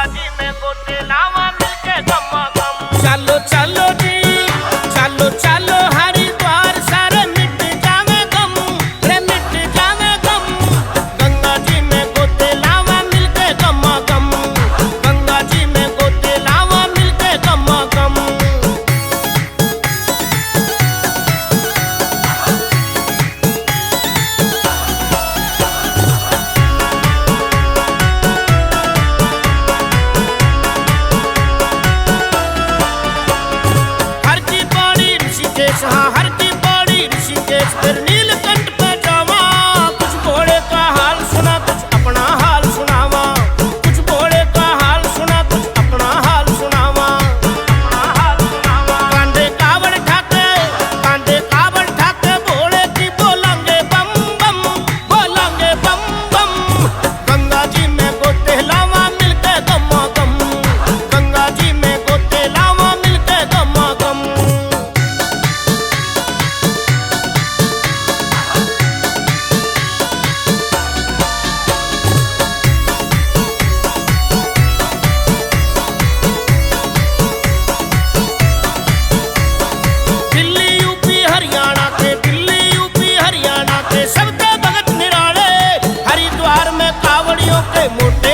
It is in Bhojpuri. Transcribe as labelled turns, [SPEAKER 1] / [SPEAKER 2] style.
[SPEAKER 1] गंगा जी में गोते लावा मिलके गमा गम।
[SPEAKER 2] चलो चलो जी चलो चलो हरिद्वार सारे मिट जावे गम रे मिट जावे गम। गंगा जी में गोते लावा मिलके गमा गम। गंगा जी में गोते लावा मिलके गमा गम। हाँ हर की पौड़ी ऋषिकेश फिर नीलकंठ पे जावा। कुछ घोड़े का हाल सुना कुछ अपना हाल सुनावा। कुछ घोड़े का हाल सुना कुछ अपना हाल सुनावा। कांधे कावड़ ठाके घोड़े की बोलेंगे बम बम बोलेंगे बम बम। गंगा जी में गोते लावा मिलके गमा गम। गंगा जी में गोते लावा मिलके गमा गम। सबके भगत निराले हरिद्वार में कावड़ियों के मोटे